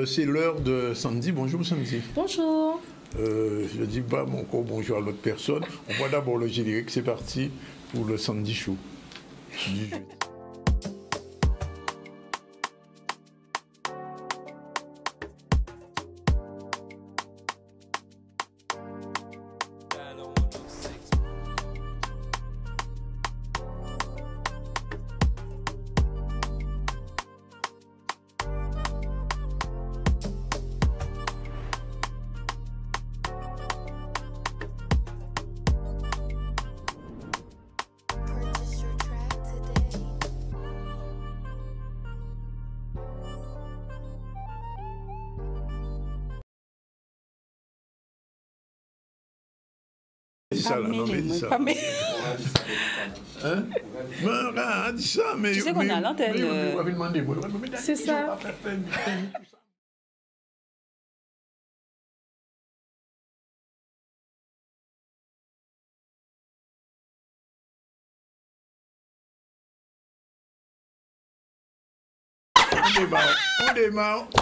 c'est l'heure de Sandy. Bonjour Sandy. Bonjour. Je dis pas encore bonjour à l'autre personne. On voit d'abord le générique. C'est parti pour le Sandy Show du jeudi. Dis ça là, non mais dis ça. Hein? Dis ça, mais... Tu sais qu'on a l'antenne... C'est ça.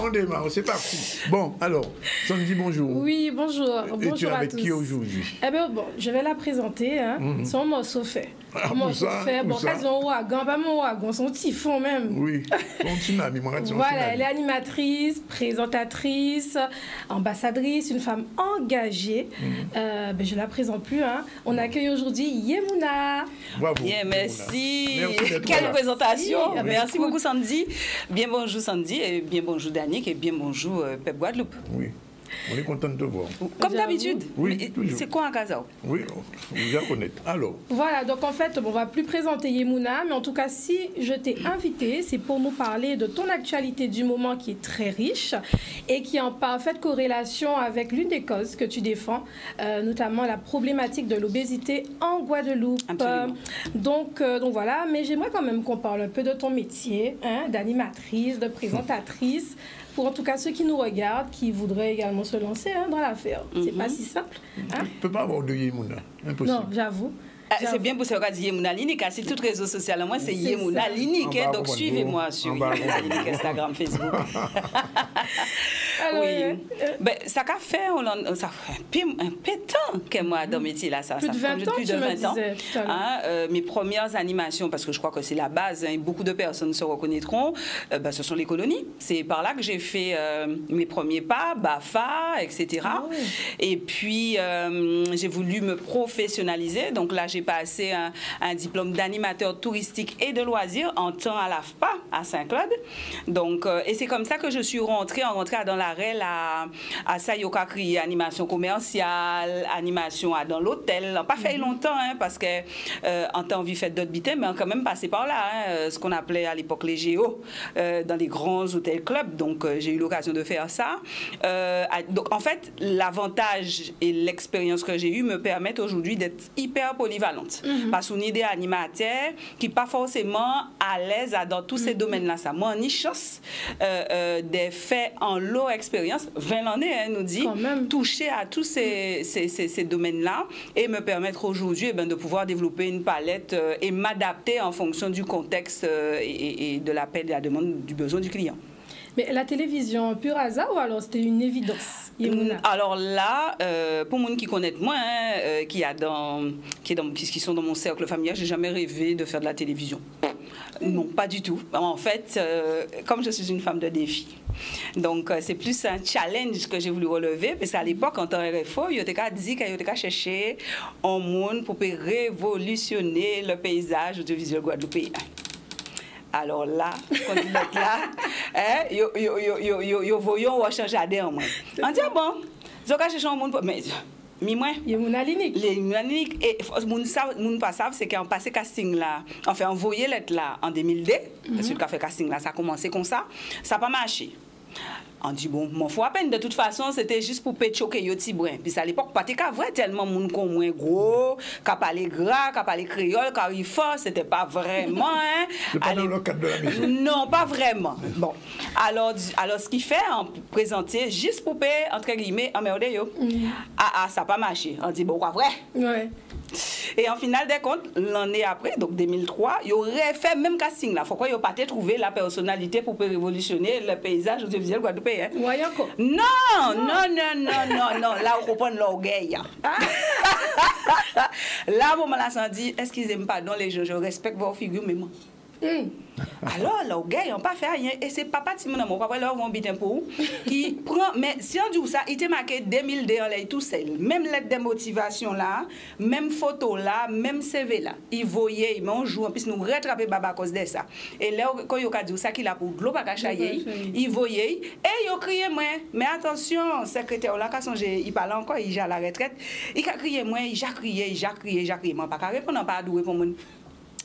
On démarre, c'est parti. Bon, alors, Sandy, bonjour. Oui, bonjour. Et tu es Bonjour à avec tous. qui aujourd'hui? Eh bien, bon, je vais la présenter. Hein. Son morceau fait. Morceau fait. Bon, pas son ouragan, pas mon ouragan, son typhon même. Oui, son tsunami, moi, son Voilà, tsunami. elle est animatrice, présentatrice, ambassadrice, une femme engagée. Ben, je ne la présente plus. Hein. On accueille aujourd'hui Yemouna. Bravo. Bien, merci. Merci d'être Quelle là. présentation. Oui, Merci beaucoup, Sandy. Bien bonjour, Sandy. Et bien bonjour, Danick. Et bien bonjour, Pep Guadeloupe. Oui, on est content de te voir. Comme d'habitude. Oui, Mais toujours. c'est quoi un Kazao? Oui, faut bien connaître. Alors, Voilà, donc en fait, bon, on va plus présenter Yemouna, mais en tout cas, si je t'ai invité, c'est pour nous parler de ton actualité du moment qui est très riche et qui est en parfaite corrélation avec l'une des causes que tu défends, notamment la problématique de l'obésité en Guadeloupe. Absolument. Donc voilà, mais j'aimerais quand même qu'on parle un peu de ton métier, hein, d'animatrice, de présentatrice. Pour en tout cas ceux qui nous regardent, qui voudraient également se lancer hein, dans l'affaire. C'est pas si simple. Hein? tu ne peux pas avoir de Yemouna. Impossible. Non, j'avoue. C'est bien pour ça qu'on dit Yemouna Linik. C'est tout réseau social. Moi, c'est Yemouna Linik. Donc, suivez-moi sur Yemouna Linik, Instagram, Facebook. Alors, Oui. Ben, ça a fait un pétant que moi dans le métier là. Ça, plus de 20 ans, plus tu de me 20 ans. disais tout à l'heure. Hein, mes premières animations, parce que je crois que c'est la base, hein, beaucoup de personnes se reconnaîtront, ben, ce sont les colonies. C'est par là que j'ai fait mes premiers pas, BAFA, etc. Ah oui. Et puis, j'ai voulu me professionnaliser. Donc là, j'ai passé un diplôme d'animateur touristique et de loisirs en temps à l'AFPA, à Saint-Claude. Donc, et c'est comme ça que je suis rentrée dans la REL à Sayoka Kriye, animation commerciale, animation dans l'hôtel. Pas fait longtemps, hein, parce que en temps vie fait d'autres bitins, mais on a quand même passé par là, hein, ce qu'on appelait à l'époque les géos, dans les grands hôtels clubs. Donc, j'ai eu l'occasion de faire ça. Donc, en fait, l'avantage et l'expérience que j'ai eue me permettent aujourd'hui d'être hyper polyvalente. Parce qu'on est des animateurs qui pas forcément à l'aise dans tous ces domaines-là. Ça, moi, ni chance des faits en low expérience, 20 années, hein, nous dit, toucher à tous ces domaines-là et me permettre aujourd'hui eh ben, de pouvoir développer une palette et m'adapter en fonction du contexte et de l'appel, de la demande, du besoin du client. Mais la télévision, pur hasard ou alors c'était une évidence, Yemouna? Alors là, pour les gens qui connaissent moi, hein, qui sont dans mon cercle familial, j'ai jamais rêvé de faire de la télévision. Non, pas du tout. En fait, comme je suis une femme de défi, donc c'est plus un challenge que j'ai voulu relever. Parce qu'à l'époque, en temps RFO, il y a dit qu'il y a cherché un monde pour révolutionner le paysage audiovisuel guadeloupéen. Alors là, quand il est là, yo voyons ou changer à moi. On dit bon, je vais chercher un monde mais moi Yemouna Linik. Les Linik et moun pas savent c'est qu'on passé casting là, enfin envoyé lettre là en 2002, parce que fait casting là, ça a commencé comme ça n'a pas marché. On dit bon, m'en faut à peine de toute façon, c'était juste pour péchoquer yo ti brin. Puis à l'époque pas vrai tellement moun kon moins gros, qu'a parler gras, qu'a parler créole, qu'a fort, c'était pas vraiment hein. C'est pas dans le cadre de la maison. Non, pas vraiment. Bon. Alors ce qu'il fait en présenter juste pour payer entre guillemets emmerder yo. Ça pas marché. On dit bon quoi vrai. Ouais. Et en final des comptes, l'année après, donc 2003, il aurait fait même casting là. Pourquoi il n'a pas trouvé la personnalité pour révolutionner le paysage audiovisuel guadeloupéen? Oui, encore. Non. Là, on comprend l'orgueil. Là, on m'a dit, excusez-moi, pardon les gens, je respecte vos figures, mais moi. Alors, l'orgueil, on n'a pas fait rien. Et c'est papa Timon, mon papa, là, on vit un peu, qui prend. Mais si on dit ça, il était marqué 2002 en l'air tout seul. Même lettre de motivation là, même photo là, même CV là. Il voyait, mais on joue, en plus, nous rattraper Baba à cause de ça. Et là, quand il a dit ça, qu'il a pour de l'eau, pas cachailler, il voyait, et il a crié, moi, mais attention, secrétaire là, quand il parle encore, il a la retraite, il a crié, moi, il a crié, moi, pas qu'à répondre, pas à douer pour moi.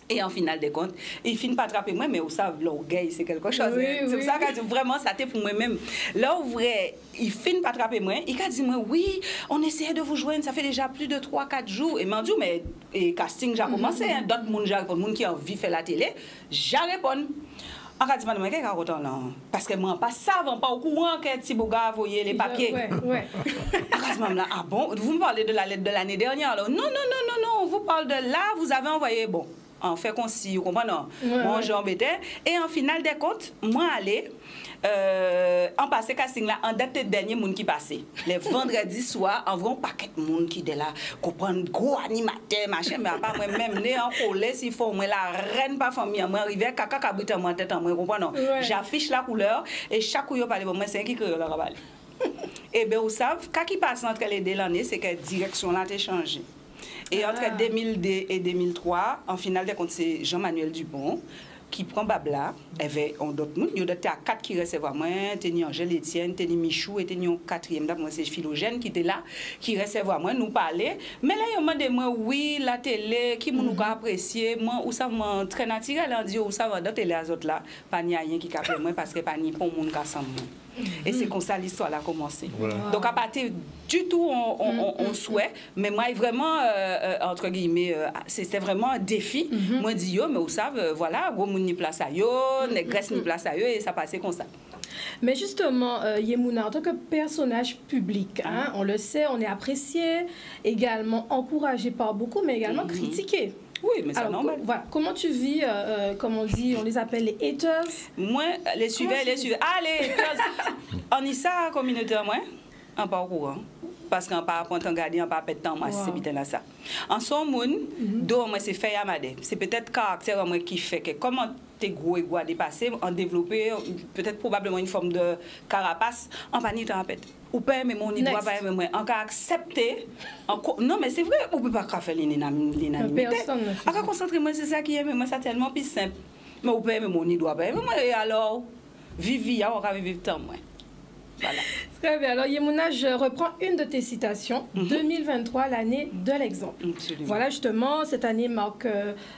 Et en final des comptes, il finit par attraper moi, mais vous savez, l'orgueil, c'est quelque chose. Oui, c'est pour ça que vraiment, ça t'est pour moi-même. Là, où vrai, il finit par attraper moi, il a dit, moi, oui, on essayait de vous joindre, ça fait déjà plus de 3-4 jours. Et m'a dit, mais et casting, j'ai commencé, d'autres gens qui ont envie de faire la télé, j'ai répondu. En cas de madame, qu'est-ce qu'il y a là? Parce que moi, pas savant, pas au courant que Tibouga a envoyé les papiers. Ouais. En cas de madame, là, ah bon? Vous me parlez de la lettre de l'année dernière, là? Non, on vous parle de là, vous avez envoyé, bon. En fait, qu'on s'y comprend, non. Moi, j'ai embêté. Et en final des comptes, moi, allez, en passé casting là, en date de dernier monde qui passait. Les vendredis soir, environ paquet de monde qui est là, comprendre gros animateur, machin, mais à part moi-même, né en colère, s'il faut, moi, la reine pas famille, moi, arrivé, caca, cabrit en moi, tête en moi, comprends, non. J'affiche la couleur, et chaque coup, yo parle, bon, moi, c'est un qui crée la raballe. Et bien, vous savez, quand qui passe entre les deux l'année, c'est que la direction là a changé. Et entre 2002 et 2003, en finale des comptes, c'est Jean-Manuel Dupont qui prend Babla. Il y a d'autres monde, il y a 4 qui recevaient moi, Teni Angèle Etienne, Teni Michou et Teni 4e dame, moi c'est Philogène qui était là, qui recevaient moi, nous parler. Mais là, ils m'ont dit moi, oui, la télé, qui nous a apprécié, moi, ou ça m'a très naturel, on dit, ou ça va dans télé les autres là, pas ni rien qui capte moi parce que pas ni pour monde qui ensemble. Et c'est comme ça l'histoire a commencé. Voilà. Donc à partir du tout on souhait, mais moi vraiment entre guillemets c'était vraiment un défi. Moi dis yo mais vous savez voilà, gros moun ni place à yo, négresse ni place à yo et ça passait comme ça. Mais justement, Yemouna, en tant que personnage public, hein, on le sait, on est apprécié, également encouragé par beaucoup, mais également critiqué. Oui, mais c'est normal. Voilà. Comment tu vis, comme on dit, on les appelle les haters? Moi, les suiveurs, Ah, les haters. On y ça, communautaire, moi, en pas au courant. Parce qu'en pas apprendre à garder, en pas perdre temps, moi, c'est bien là ça. En son monde, moi, c'est fait à madé. C'est peut-être caractère moi qui fait que comment t'es gros et gros à dépasser, en développer peut-être probablement une forme de carapace, en pas ni tempête. Ou pas aimer mon idée, pas aimer moi, en cas accepter. Non, mais c'est vrai, on peut pas faire l'inanimité. En cas concentrer moi, c'est ça qui aime, moi, c'est tellement plus simple. Mais on peut aimer mon idée, pas aimer moi, et alors, vivre, on va vivre tant moins. Voilà. Très bien. Alors, Yemouna, je reprends une de tes citations. 2023, l'année de l'exemple. Voilà, justement, cette année marque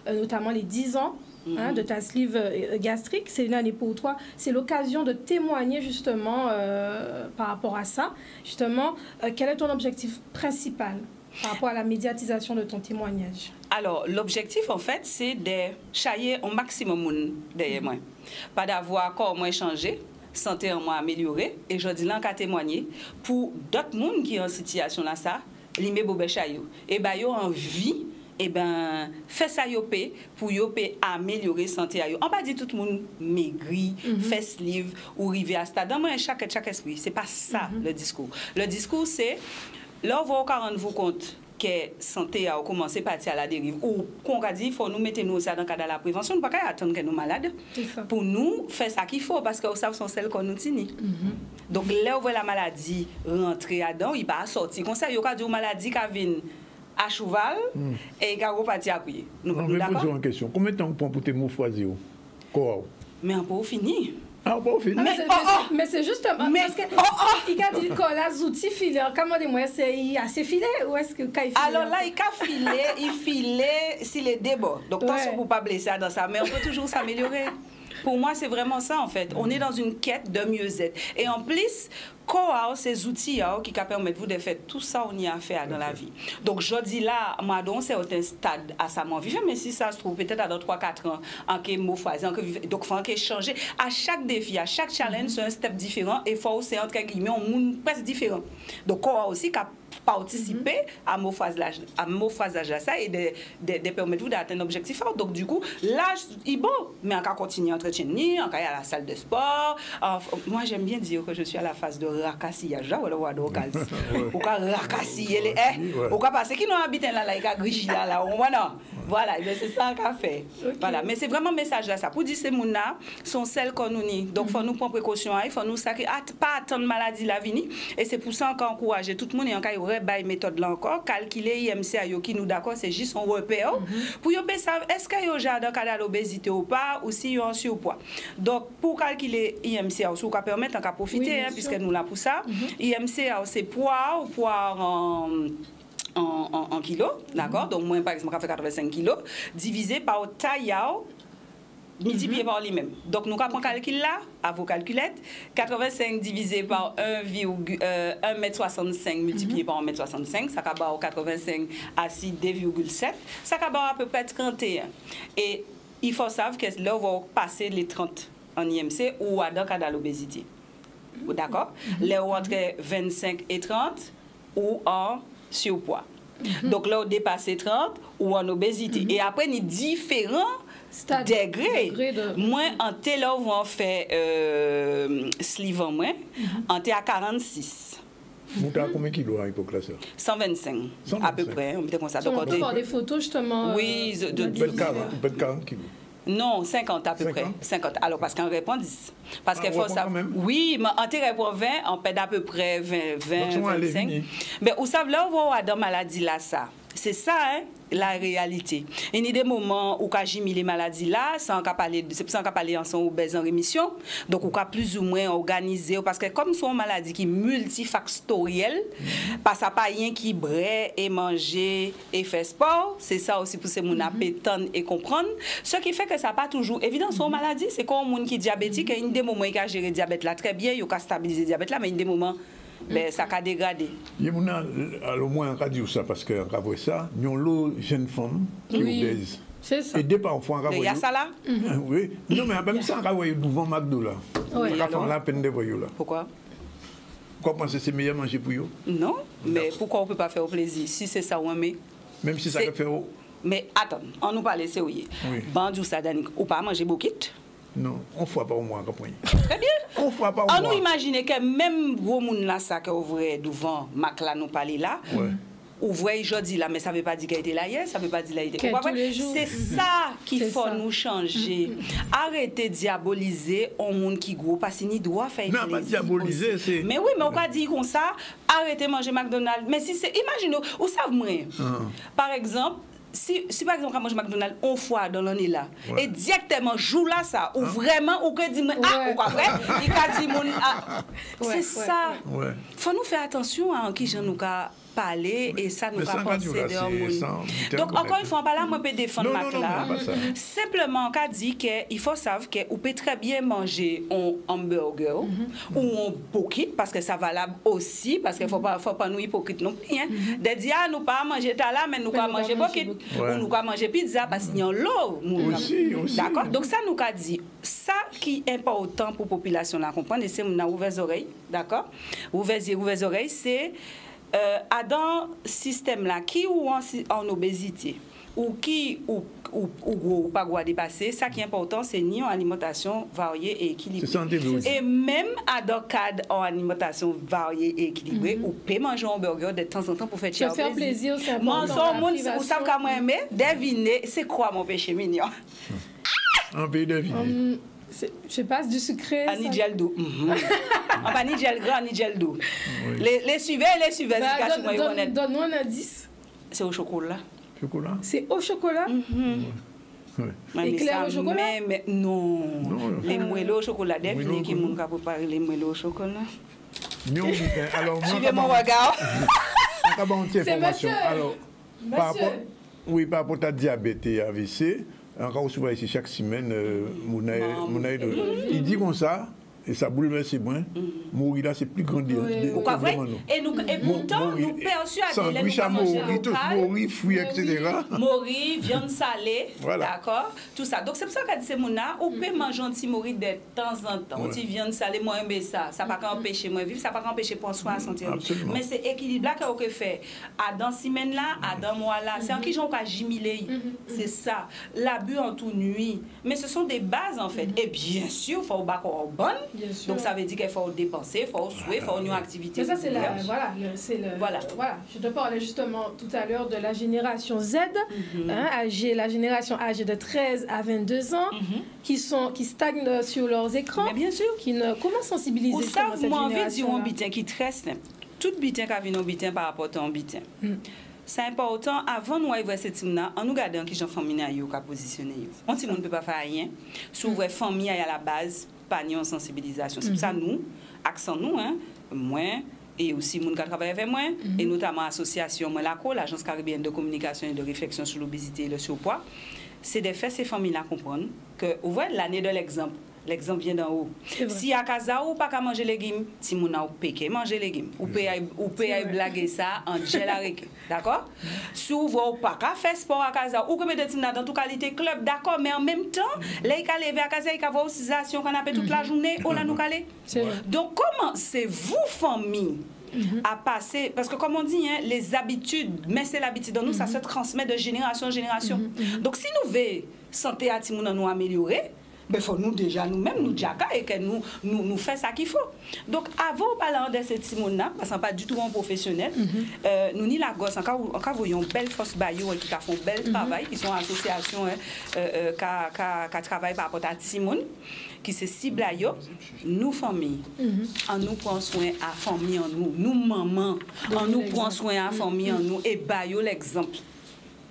notamment les 10 ans de ta sleeve gastrique. C'est une année pour toi. C'est l'occasion de témoigner, justement, par rapport à ça. Justement, quel est ton objectif principal par rapport à la médiatisation de ton témoignage? Alors, l'objectif, en fait, c'est de chailler au maximum derrière moi. Pas d'avoir encore moins changé. Santé en moi améliorée et je dis là qu'à témoigner pour d'autres monde qui sont en situation là ça limé bobé chayo et ben yo envie et ben fait ça yo paix pour yo paix améliorer santé yo on pas dit tout le monde maigri fait livre ou river à stade dans moi chaque esprit c'est pas ça le discours c'est là on va rendre compte que santé a commencé à partir à la dérive ou qu'on a dit il faut nous mettre nous ça dans le cadre de la prévention ne pas attendre que nous malades pour nous faire ça qu'il faut parce que ça sont celles qu'on nous tient donc là où la maladie rentrer dedans il pas sortir comme ça il y a une maladie qui vient à cheval et qui a reparti à pied nous d'accord une question combien de temps prend pour tes mots choisir quoi mais on peut finir. Mais c'est justement parce que il a dit que les outils filés, comment dis-moi, c'est assez filé ou est-ce que quand il file? Alors là, il filait s'il est débord. Donc attention pour pas blesser dans ça, mais on peut toujours s'améliorer. Pour moi, c'est vraiment ça en fait. On est dans une quête de mieux-être. Et en plus, quoi, ces outils qui permettent vous de faire tout ça on y a fait dans la vie. Donc je dis là, moi dans un certain stade à sa mon vivre, mais si ça se trouve peut-être dans 3-4 ans, en que mot phase, donc il faut que changer. À chaque défi, à chaque challenge, c'est un step différent et faut c'est entre guillemets un monde presque différent. Donc quoi aussi participer à morphasage à ça et de permettre d'atteindre un objectif fort. Donc, du coup, l'âge est bon, mais on peut continuer à entretenir, on peut aller à la salle de sport. Moi, j'aime bien dire que je suis à la phase de racassillage. On peut racassiller les haies. On peut passer qui nous habitent là, il y a grichi là, voilà, c'est ça qu'on fait. Voilà, mais c'est vraiment un message là, ça. Pour dire que ces gens sont celles qu'on nous nie. Donc, il faut nous prendre précaution, il faut nous pas attendre maladie la venir. Et c'est pour ça qu'on encourage tout le monde en cas by méthode là encore calculer IMC qui nous d'accord c'est juste un repère pour yo savoir est-ce que yo déjà dans cas d'obésité ou pas ou si yo en surpoids. Donc pour calculer IMC ou ka permettre en profiter puisque nous là pour ça. IMC c'est poids ou poids en kilos, d'accord? Donc moi par exemple on fait 85 kilos divisé par taille multiplié par lui-même. Donc, nous avons un calcul là, à vos calculettes. 85 divisé par 1,65 m multiplié par 1,65 m, ça va 85 à 2,7. Ça va à peu près 31. Et il faut savoir que là, on va passer les 30 en IMC ou dans le cas de l'obésité. D'accord? Là, entre 25 et 30 ou en surpoids. Donc, là, on dépasse 30 ou en obésité. Et après, il y a différents degré de... Moins en tel on fait sleeve en moins en à 46. Vous avez combien de kilos à l'époque là? 125 à peu près. On peut comme ça. On peut voir des photos justement. Oui, de 40 kilos. Non, 50 à peu près. 50. Alors, parce qu'on répond 10. Parce qu'il faut savoir. Oui, mais on répond 20, on pète à peu près 20, 25. Mais vous savez, là, on va dans la maladie là, ça. C'est ça, hein, la réalité. Il y a des moments où quand j'ai mis les maladies là, c'est pour ça qu'on parle ensemble obèse en rémission. Donc, on peut plus ou moins organiser. Parce que comme c'est une maladie qui est multifactorielle, parce que pas rien qui brûle et manger et faire sport, c'est ça aussi pour ces gens appétants et comprendre. Ce qui fait que ça n'a pas toujours évident. C'est une maladie, c'est comme un monde qui est diabétique. Il y a des moments où il a géré le diabète là très bien, il a stabilisé le diabète là, mais il y a des moments ben, ça a dégradé. Au moins, on va dire ça parce qu'on va voir ça. Nous avons une jeune femme qui est obèse. C'est ça. Et des parfois, on va voir. Il y a ça là? Oui. Non, mais même ça, on va voir devant McDo là. On va faire la peine de voir là. Pourquoi? Pourquoi penser que c'est meilleur manger pour vous? Non, mais pourquoi on ne peut pas faire au plaisir? Si c'est ça, on met. Même si ça peut faire. Mais attends, on nous parle, c'est oui. Bandou ça, Danick, ou pas manger beaucoup? Non, on ne fera pas au moins. Très bien. On ne fera pas au moins. On nous imagine que même gros monde là, ça que ouvrait devant Mac là, nous parler là, ouvrait jeudi là, mais ça ne veut pas dire qu'il était là hier, ça ne veut pas dire qu'il était là. C'est ça qu'il faut nous changer. Arrêtez de diaboliser un monde qui gros, parce qu'il doit faire plaisir. Non, pas diaboliser, c'est... Mais oui, mais on va dire comme ça, arrêtez de manger McDonald's. Mais si c'est... Imaginez, vous savez moi, par exemple, si par exemple, quand je mange McDonald's, on fois dans l'année là, et directement, joue là ça, ou vraiment, ou que dit, ou quoi vrai, il a dit, c'est ça. Faut nous faire attention à qui j'en nous parler et ça nous va penser de donc encore une fois, pas là, moi peux défendre Mac là. Simplement, on a dit qu'il faut savoir qu'on peut très bien manger un hamburger ou un pocket parce que ça valable aussi, parce qu'il ne faut pas nous hypocrite non plus. De dire, nous pas manger là, mais nous pas manger pocket. Ou nous pas manger pizza parce qu'il y a l'eau. D'accord? Donc ça nous a dit, ça qui est important pour la population à comprendre, et c'est on a ouvert les oreilles, d'accord? Ouvert les oreilles, c'est dans ce système-là, qui ou en obésité, ou qui ou pas quoi dépasser, ça qui est important, c'est ni en alimentation variée et équilibrée. Et même à dans cadre en alimentation variée et équilibrée, ou peut manger un burger de temps en temps pour faire plaisir. Moi, vous savez qu'à moi aimer, deviner, c'est quoi mon péché mignon? Un pays deviner. Je passe du sucré. À Nigel d'eau. On va Nigel gras, Nigel d'eau. Les suivez. Donne-nous un indice. C'est au chocolat. Chocolat? C'est au chocolat? Éclair au chocolat? Mais non. Les moelleux au chocolat. Devinez qui m'a préparé les moelleux au chocolat. Suivez mon regard. C'est monsieur. Alors, oui, par rapport à diabète et AVC, encore souvent ici chaque semaine, il dit comme ça, Et ça bouleverse moins. Mourir là, c'est plus grand des pourquoi vrai? Et pourtant, nous persuadons sandwich à mourir, tous mourir, fruits, etc. Mourir, viande salée, voilà. D'accord? Tout ça. Donc, c'est pour ça qu'elle dit, c'est mon âme, on peut manger un petit mourir de temps en temps. On dit viande salée, moi, j'aime ça. Ça ne va pas empêcher moi vivre, ça ne va pas empêcher pour soi à sentir. Mais c'est équilibre là qu'on fait. À dans semaine là, à dans mois là. C'est en qui j'en jumelé. C'est ça. L'abus en toute nuit. Mais ce sont des bases, en fait. Et bien sûr, il faut battre en bonne. Donc ça veut dire qu'il faut dépenser, il faut souhaiter, il faut une activité. Mais ça c'est voilà, je te parlais justement tout à l'heure de la génération Z, la génération âgée de 13 à 22 ans, qui stagnent sur leurs écrans. Mais bien sûr. Comment sensibiliser pour ça, cette moi envie de dire un génération-là? bitin qui est très simple. Tout bitin qui a vu un bitin par rapport à un bitin. C'est important, avant nous arriver à cette team-là, en nous regardant qui j'en famille qui a positionné. On ne peut pas faire rien. Souvent, famille à la base, pas en sensibilisation. C'est pour ça nous, accent nous, moi, et aussi les gens qui travaillent avec moi, et notamment l'association Monaco, l'Agence caribéenne de communication et de réflexion sur l'obésité et le surpoids, c'est de faire ces familles-là comprendre que, vous voyez, l'année de l'exemple. L'exemple vient d'en haut. Si à casa ou pas qu'à manger légumes, si mon a péqué manger légumes, ou peut blaguer ça en gel avec. D'accord? Si vous voulez pas qu'à faire sport à casa ou que mettez dans toute qualité club, d'accord, mais en même temps, là il a lever à casa, il a avoir utilisation qu'on appelle toute la journée, on l'a nous calé. Donc comment c'est vous famille à passer, parce que comme on dit, les habitudes, mais c'est l'habitude dans nous, ça se transmet de génération en génération. Donc si nous voulons santé à Timouna nous améliorer, il faut nous déjà nous-mêmes, nous déjà et que nous faisons ça qu'il faut. Donc avant de parler de ces Timouna, parce qu'on n'est pas du tout un professionnel, nous ni la gosse, encore voyons belle force Bayou qui font bel travail, qui sont associations qui travaillent par rapport à Timoun, qui se cible à eux, nous familles, en nous prenons soin à famille en nous mamans, en nous prenons soin à famille en nous et Bayou l'exemple.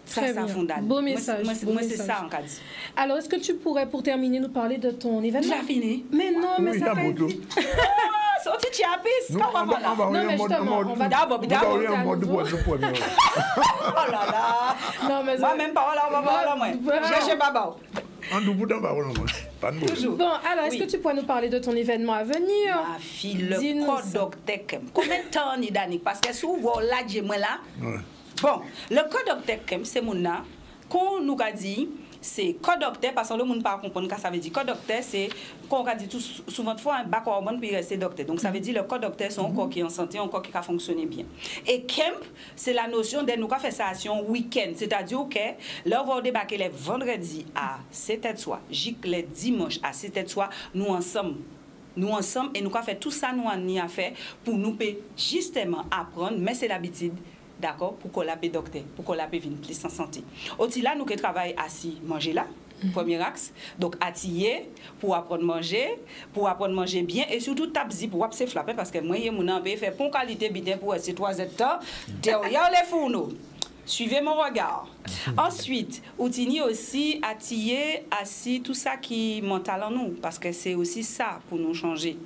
Ça fondamental. Beau message. Moi, c'est ça en cas dit. Alors, est-ce que tu pourrais, pour terminer, nous parler de ton événement? J'ai fini. Mais non, mais ça va être... Sorti de Chiapis. Non, mais justement, on va d'abord. Oh là là. Non, mais moi-même, pas là, moi. J'ai baba. Bon, alors, est-ce que tu pourrais nous parler de ton événement à venir? Ma fille, le code. Combien de temps, Nidanik? Parce que souvent, là, j'ai moi là. Bon, le code octet, c'est mon nom. Qu'on nous a dit, c'est code octet, parce que le monde ne peut pas comprendre ce ça veut dire. Code octet, c'est, qu'on a dit tout, souvent de fois, un bac hormone puis rester docteur. Donc ça veut dire le code octet, c'est un corps qui est en santé, un corps qui a fonctionné bien. Et camp, c'est la notion de nous faire ça un week-end. C'est-à-dire, OK, là, on va débarquer les vendredis à 7h soir, les dimanches à 7h soir, nous ensemble. Nous ensemble, et nous avons fait tout ça, nous en a fait, pour nous justement apprendre, mais c'est l'habitude. D'accord, pour qu'on l'appelle docteur, pour qu'on l'appelle plus en santé. Aussi là, nous qui travaillons assis, manger là, premier axe. Donc, attiller pour apprendre à manger bien et surtout tabzi pour se flapper parce que moi, mon en fait pour qualité bien pour rester 3 temps derrière les fourneaux. Suivez mon regard. Ensuite, outiller aussi, attiller, assis, tout ça qui est mental en nous, parce que c'est aussi ça pour nous changer.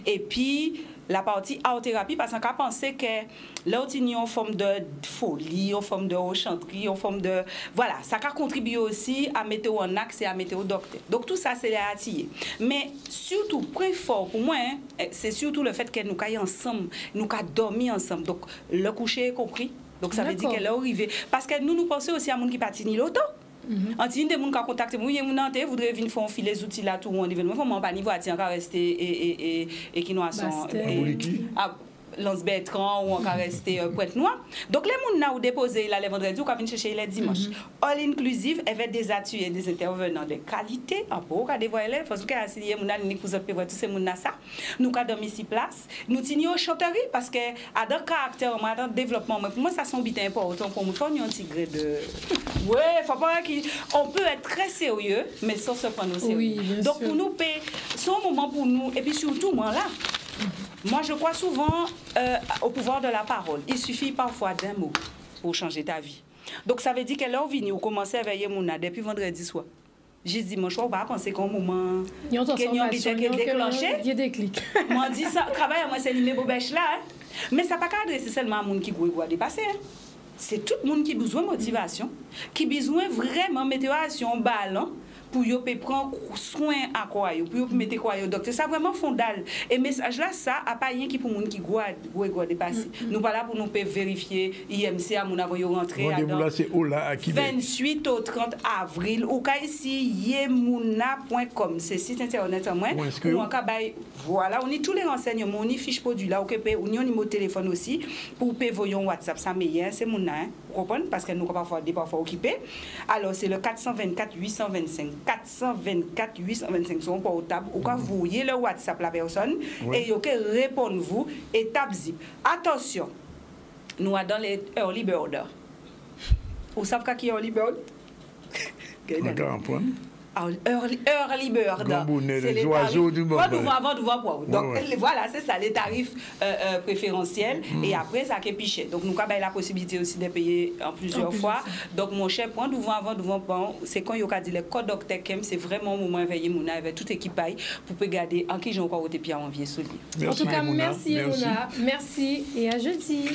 Et puis, la partie art-thérapie, parce qu'on a pensé que là, on a une forme de folie, une forme de rechanterie, une forme de... Voilà, ça a contribué aussi à mettre en axe et à mettre au docteur. Donc, tout ça, c'est à attiller. Mais surtout, point fort pour moi, c'est surtout le fait que nous caillons ensemble, nous caillons dormi ensemble. Donc, le coucher est compris. Donc, ça veut dire qu'elle est arrivée. Parce que nous pensons aussi à des gens qui patinent l'auto. En des gens qui ont contacté, vous voudrez venir faire les outils là, tout le monde. Vous ne pas voiture encore rester et qui nous a son. Lance Bertrand ou encore rester Pointe-Noire. Donc, les gens qui ont déposé là, les vendredis, ou qui viennent chercher les dimanches. All inclusive, avec des ateliers et des intervenants de qualité. En pour des élèves, parce que si les gens qui ont tous ces gens ça, nous avons dormi ici place. Nous tenons chanterie parce que, à dans caractère, dans le développement, pour moi, ça sont bien important pour nous. Faut un petit gré de. Oui, faut pas on peut être très sérieux, mais sans se prendre au sérieux. Oui, donc, pour nous, c'est un moment pour nous, et puis surtout, moi là. Moi, je crois souvent au pouvoir de la parole. Il suffit parfois d'un mot pour changer ta vie. Donc, ça veut dire que là, on vient, on commence à veiller mon depuis vendredi soir. J'ai dit, moi, je ne vais pas penser qu'un moment qui est déclenché. Il y a des clics. Moi, dit ça, travail à moi, c'est l'imé bobèche là. Mais ça ne va pas adresser seulement à monde qui doit dépasser. C'est tout le monde qui a besoin de motivation, qui a besoin vraiment de motivation, ballon, pour yo prendre soin à quoi yo pour mettre quoi yo docteur ça vraiment fondal et message là ça a pas rien qui pour monde qui doit dépasser nous pas là pour nous vérifier IMC à mon avant yo rentrer là c'est Ola à qui 28 au 30 avril ou ka ici yemuna.com c'est site internet en moins ou en cas voilà on y tous les renseignements on y fiche produit là on y numéro de téléphone aussi pour payer voyons WhatsApp ça meilleur c'est mon vous comprenez parce que nous parfois occupés alors c'est le 424 825 424 825 son portable ou quand vous voyez le WhatsApp la personne et il peut répondre vous étape zip attention nous dans les early bird vous savez qui est early bird early bird c'est les oiseaux du moment donc voilà c'est ça les tarifs préférentiels et après ça qui est piché donc nous avons la possibilité aussi de payer en plusieurs fois donc mon cher point devant c'est quand il y a dit le code docteur Kem c'est vraiment un moment éveillé Mouna avec toute équipe pour garder en qui j'ai encore été bien envié sous lui en tout cas merci Mouna merci et à jeudi.